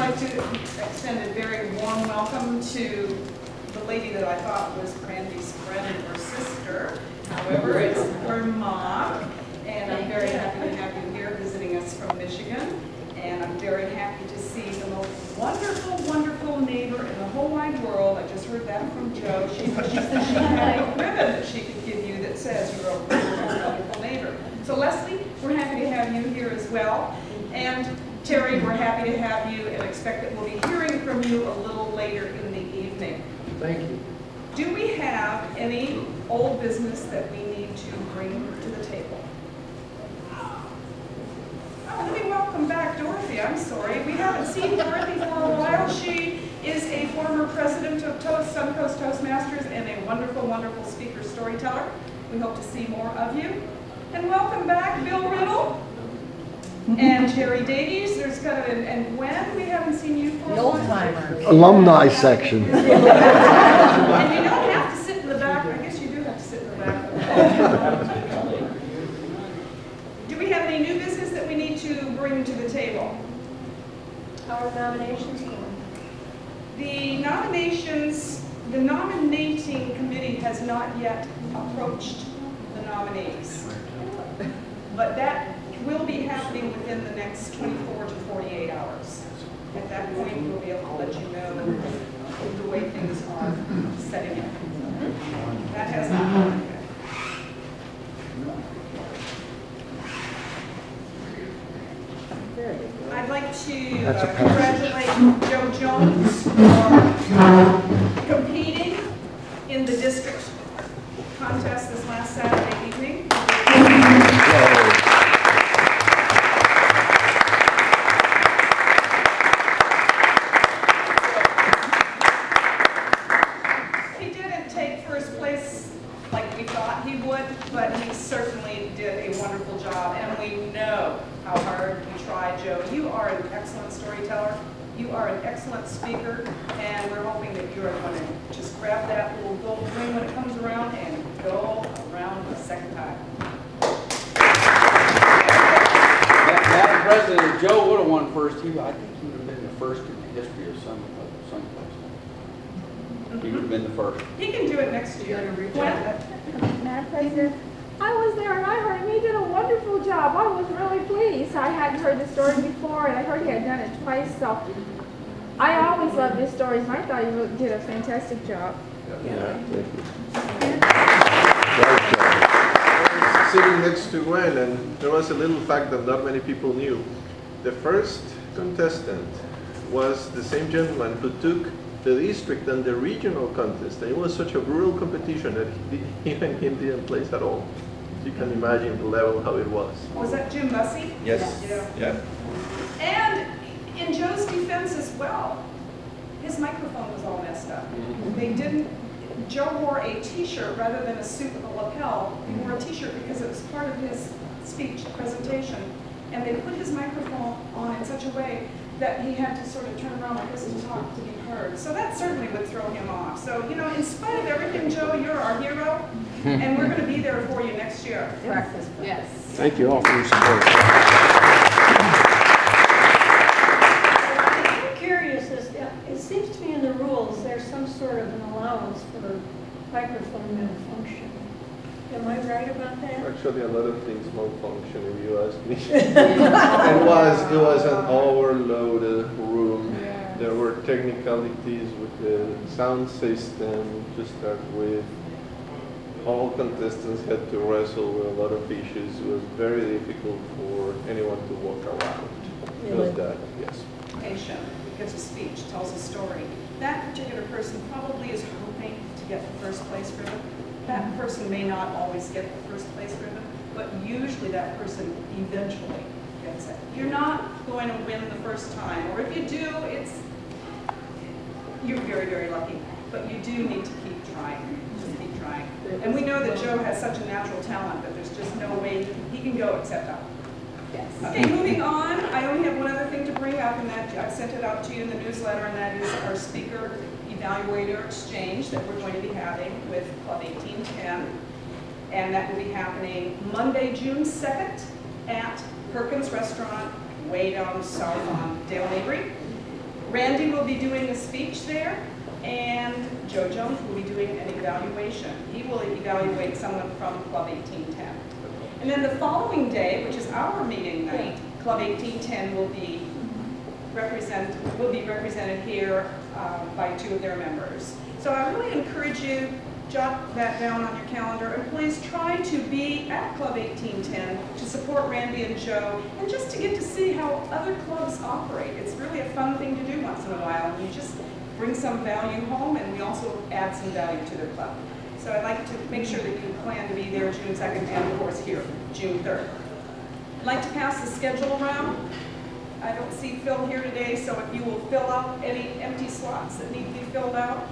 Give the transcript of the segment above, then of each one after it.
like to extend a very warm welcome to the lady that I thought was Brandy's friend or sister. However, it's her mom, and I'm very happy to have you here visiting us from Michigan. And I'm very happy to see the most wonderful, wonderful neighbor in the whole wide world. I just heard that from Jo. She said she had a ribbon that she could give you that says you're a wonderful, wonderful neighbor. So Leslie, we're happy to have you here as well. And Terry, we're happy to have you and expect that we'll be hearing from you a little later in the evening. Thank you. Do we have any old business that we need to bring to the table? Oh, let me welcome back Dorothy. I'm sorry. We haven't seen Dorothy for a while. She is a former president of Suncoast Toastmasters and a wonderful, wonderful speaker storyteller. We hope to see more of you. And welcome back Bill Riddle and Jerry Davies. There's kind of and Gwen, we haven't seen you for a while. Alumni section. And you don't have to sit in the back. I guess you do have to sit in the back. Do we have any new business that we need to bring to the table? How are nominations going? The nominating committee has not yet approached the nominees. But that will be happening within the next 24 to 48 hours. At that point, we'll be able to let you know the way things are setting up. That has not happened yet. I'd like to congratulate Joe Jones for competing in the district contest this last Saturday evening. He didn't take first place like we thought he would, but he certainly did a wonderful job, and we know how hard you tried, Joe. You are an excellent storyteller. You are an excellent speaker, and we're hoping that you are going to just grab that little gold ring when it comes around and go around the second time. Madam President, if Joe would have won first, I think he would have been the first in the history of Suncoast. He would have been the first. He can do it next year. Madam President, I was there and I heard him. He did a wonderful job. I was really pleased. I hadn't heard the story before, and I heard he had done it twice. So I always love his stories, and I thought he did a fantastic job. Yeah, thank you. Sitting next to Gwen, and there was a little fact that not many people knew. The first contestant was the same gentleman who took the district and the regional contest. And it was such a brutal competition that even him didn't place at all. You can imagine the level how it was. Was that Jim Bussey? Yes. Yeah. And in Joe's defense as well, his microphone was all messed up. Joe wore a t-shirt rather than a suit with a lapel. He wore a t-shirt because it was part of his speech presentation. And they put his microphone on in such a way that he had to sort of turn around like this to talk to be heard. So that certainly would throw him off. So, you know, in spite of everything, Joe, you're our hero, and we're going to be there for you next year. Yes. Thank you all for your support. I'm curious, it seems to me in the rules there's some sort of an allowance for microphone malfunction. Am I right about that? Actually, a lot of things malfunction, if you ask me. It was an overloaded room. Yeah. There were technicalities with the sound system to start with. All contestants had to wrestle with a lot of issues. It was very difficult for anyone to walk around. It was that, yes. Patient, gives a speech, tells a story. That particular person probably is hoping to get the first place ribbon. That person may not always get the first place ribbon, but usually that person eventually gets it. You're not going to win the first time, or if you do, you're very, very lucky. But you do need to keep trying. Just keep trying. And we know that Joe has such a natural talent that there's just no way he can go except up. Yes. Okay, moving on. I only have one other thing to bring up, and that I sent it out to you in the newsletter, and that is our speaker evaluator exchange that we're going to be having with Club 1810. And that will be happening Monday, June 2nd at Perkins Restaurant, way down south on Dale Mabry. Randy will be doing a speech there, and Joe Jones will be doing an evaluation. He will evaluate someone from Club 1810. And then the following day, which is our meeting night, Club 1810 will be represented here by 2 of their members. So I really encourage you, jot that down on your calendar, and please try to be at Club 1810 to support Randy and Joe, and just to get to see how other clubs operate. It's really a fun thing to do once in a while, and you just bring some value home, and we also add some value to their club. So I'd like to make sure that you plan to be there June 2nd and, of course, here, June 3rd. I'd like to pass the schedule around. I don't see Phil here today, so if you will fill out any empty slots that need to be filled out,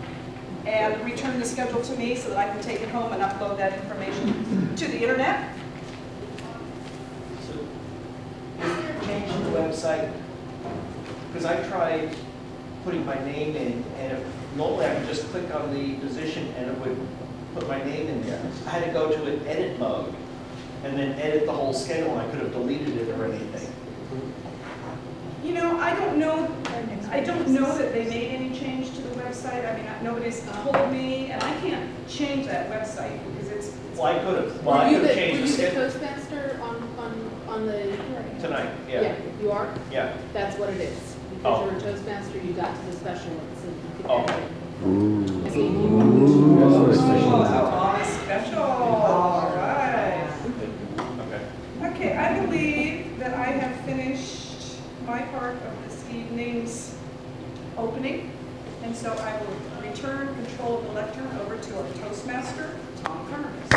and return the schedule to me so that I can take it home and upload that information to the internet. So, is there a change in the website? Because I tried putting my name in, and normally I could just click on the position and it would put my name in there. I had to go to an edit mode and then edit the whole schedule, and I could have deleted it or anything. You know, I don't know that they made any change to the website. I mean, nobody's told me, and I can't change that website because it's Well, I could have Were you the changed the schedule Toastmaster on the? tonight, yeah. You are? Yeah. That's what it is. Oh. Because you're a Toastmaster, you got to the special ones, so you could Okay. edit. oh, special. All right. Okay. Okay, I believe that I have finished my part of this evening's opening, and so I will return control of the lectern over to our Toastmaster, Tom Carnes.